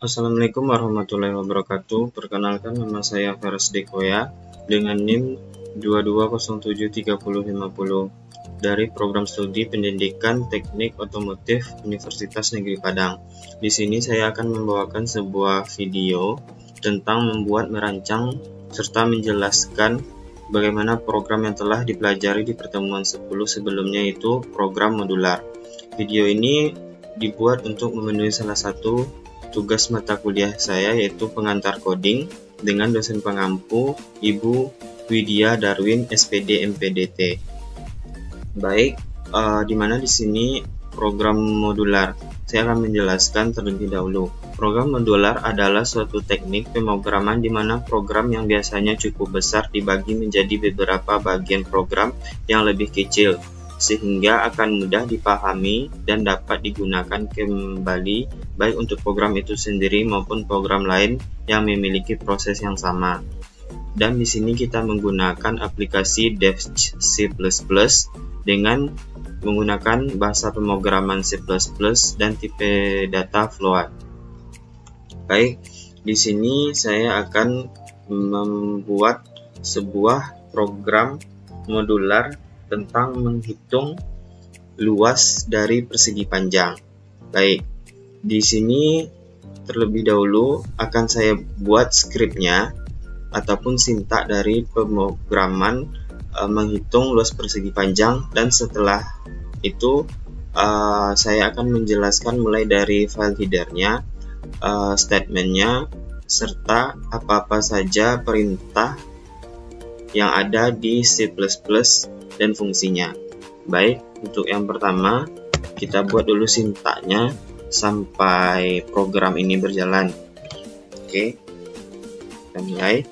Assalamualaikum warahmatullahi wabarakatuh. Perkenalkan, nama saya Feras Dekoya dengan NIM 22073050 dari Program Studi Pendidikan Teknik Otomotif Universitas Negeri Padang. Di sini saya akan membawakan sebuah video tentang membuat, merancang, serta menjelaskan bagaimana program yang telah dipelajari di pertemuan 10 sebelumnya, yaitu program modular. Video ini dibuat untuk memenuhi salah satu tugas mata kuliah saya, yaitu pengantar coding dengan dosen pengampu Ibu Widya Darwin SPD MPDT. Baik, dimana di sini program modular. Saya akan menjelaskan terlebih dahulu. Program modular adalah suatu teknik pemrograman di mana program yang biasanya cukup besar dibagi menjadi beberapa bagian program yang lebih kecil, sehingga akan mudah dipahami dan dapat digunakan kembali baik untuk program itu sendiri maupun program lain yang memiliki proses yang sama. Dan di sini kita menggunakan aplikasi Dev C++ dengan menggunakan bahasa pemrograman C++ dan tipe data float. Baik, di sini saya akan membuat sebuah program modular tentang menghitung luas dari persegi panjang. Baik, di sini terlebih dahulu akan saya buat skripnya ataupun sintak dari pemrograman menghitung luas persegi panjang, dan setelah itu saya akan menjelaskan mulai dari file headernya, statementnya, serta apa-apa saja perintah yang ada di C++ dan fungsinya. Baik, untuk yang pertama kita buat dulu sintaknya sampai program ini berjalan. Oke, kita mulai.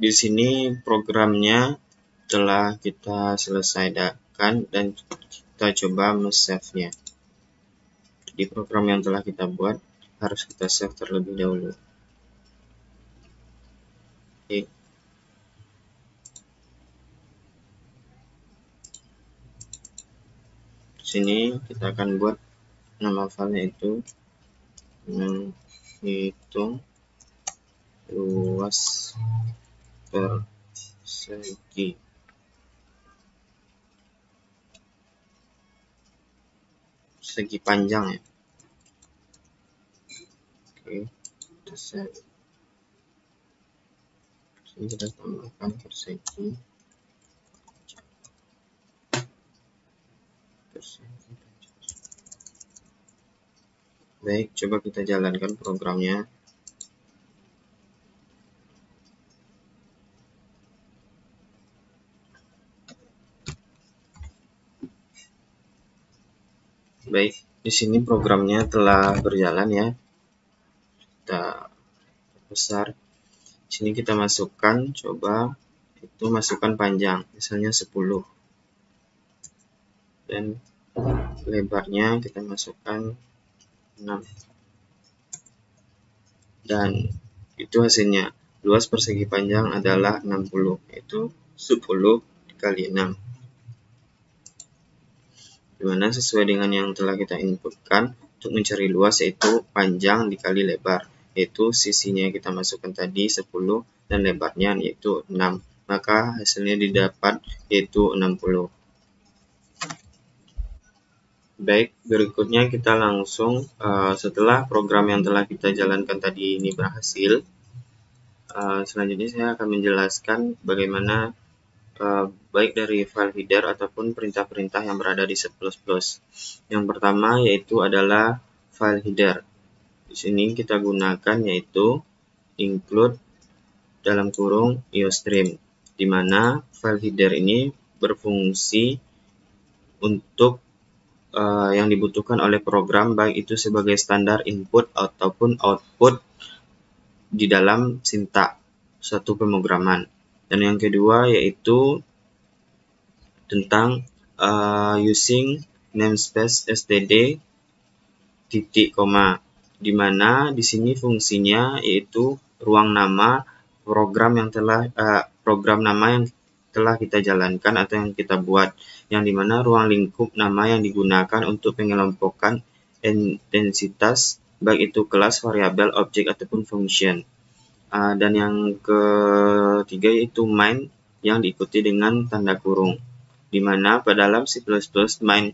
Di sini programnya telah kita selesaikan dan kita coba save-nya. Di program yang telah kita buat harus kita save terlebih dahulu. Oke. Di sini kita akan buat nama filenya itu menghitung luas persegi. Segi panjang ya. Oke, kita save. Sini kita tambahkan persegi. Baik, coba kita jalankan programnya. Baik, di sini programnya telah berjalan ya. Kita besar. Di sini kita masukkan, coba itu masukkan panjang, misalnya 10. Dan lebarnya kita masukkan 6. Dan itu hasilnya. Luas persegi panjang adalah 60, yaitu 10 kali 6. Dimana sesuai dengan yang telah kita inputkan untuk mencari luas yaitu panjang dikali lebar, yaitu sisinya kita masukkan tadi 10 dan lebarnya yaitu 6, maka hasilnya didapat yaitu 60. Baik, berikutnya kita langsung setelah program yang telah kita jalankan tadi ini berhasil, selanjutnya saya akan menjelaskan bagaimana baik dari file header ataupun perintah-perintah yang berada di C++. Yang pertama yaitu adalah file header. Di sini kita gunakan yaitu include dalam kurung iostream, di mana file header ini berfungsi untuk yang dibutuhkan oleh program, baik itu sebagai standar input ataupun output di dalam sintaks suatu pemrograman. Dan yang kedua yaitu tentang using namespace std titik koma, di mana di sini fungsinya yaitu ruang nama program yang telah kita jalankan atau yang kita buat, yang dimana ruang lingkup nama yang digunakan untuk pengelompokan intensitas baik itu kelas, variabel, objek ataupun function. Dan yang ketiga yaitu main yang diikuti dengan tanda kurung, di mana pada dalam C++ main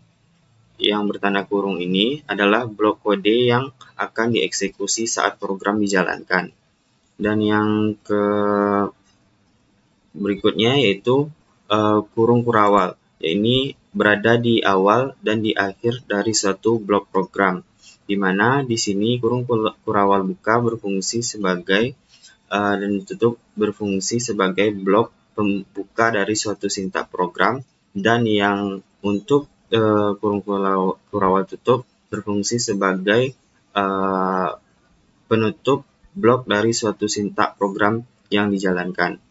yang bertanda kurung ini adalah blok kode yang akan dieksekusi saat program dijalankan. Dan yang berikutnya yaitu kurung kurawal, yaitu berada di awal dan di akhir dari suatu blok program, di mana di sini kurung kurawal buka berfungsi sebagai dan tutup berfungsi sebagai blok pembuka dari suatu sintak program, dan yang untuk kurung kurawal tutup berfungsi sebagai penutup blok dari suatu sintak program yang dijalankan.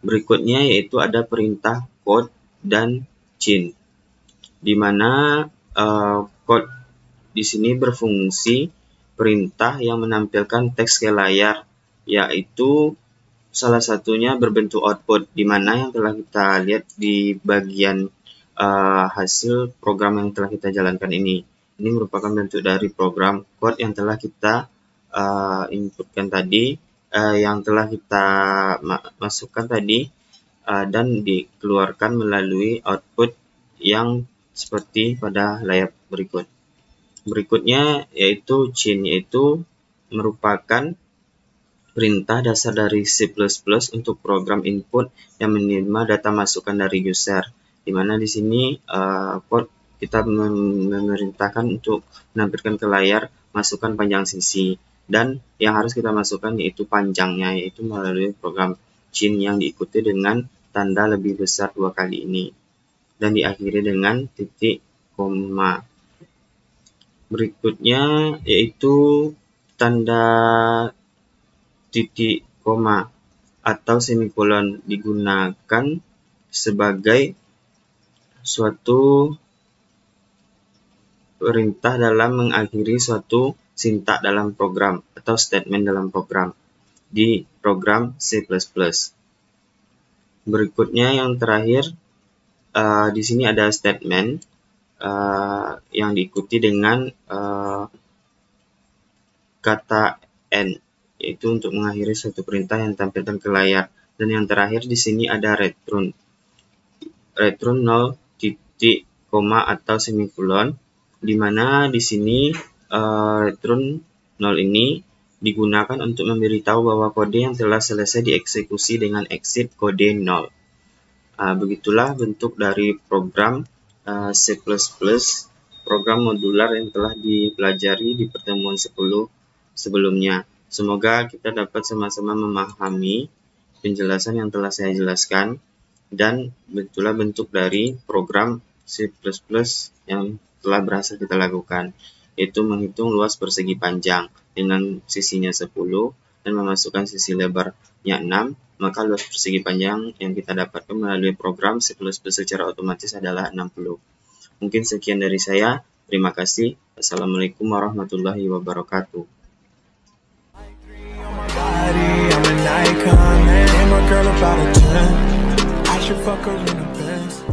Berikutnya yaitu ada perintah code dan chain, di mana code di sini berfungsi perintah yang menampilkan teks ke layar, yaitu salah satunya berbentuk output, di mana yang telah kita lihat di bagian hasil program yang telah kita jalankan ini. Ini merupakan bentuk dari program code yang telah kita inputkan tadi, yang telah kita masukkan tadi, dan dikeluarkan melalui output yang seperti pada layar berikut. Berikutnya yaitu chain, yaitu merupakan perintah dasar dari C++ untuk program input yang menerima data masukan dari user, di mana di sini code kita memerintahkan untuk menampilkan ke layar masukan panjang sisi, dan yang harus kita masukkan yaitu panjangnya, yaitu melalui program chain yang diikuti dengan tanda lebih besar 2 kali ini, dan diakhiri dengan titik koma. Berikutnya yaitu tanda titik koma atau semikolon digunakan sebagai suatu perintah dalam mengakhiri suatu sintak dalam program atau statement dalam program di program C++. Berikutnya yang terakhir, di sini ada statement yang diikuti dengan kata N, yaitu untuk mengakhiri suatu perintah yang ditampilkan ke layar. Dan yang terakhir di sini ada return 0 titik koma atau semikolon, di mana di sini return 0 ini digunakan untuk memberitahu bahwa kode yang telah selesai dieksekusi dengan exit kode 0. Begitulah bentuk dari program C++, program modular yang telah dipelajari di pertemuan 10 sebelumnya. Semoga kita dapat sama-sama memahami penjelasan yang telah saya jelaskan, dan begitulah bentuk dari program C++ yang telah berhasil kita lakukan, yaitu menghitung luas persegi panjang dengan sisinya 10 dan memasukkan sisi lebarnya 6, maka luas persegi panjang yang kita dapatkan melalui program C++ secara otomatis adalah 60. Mungkin sekian dari saya. Terima kasih. Assalamualaikum warahmatullahi wabarakatuh. I'm an icon, man. My girl about a 10. I should fuck her in the Benz.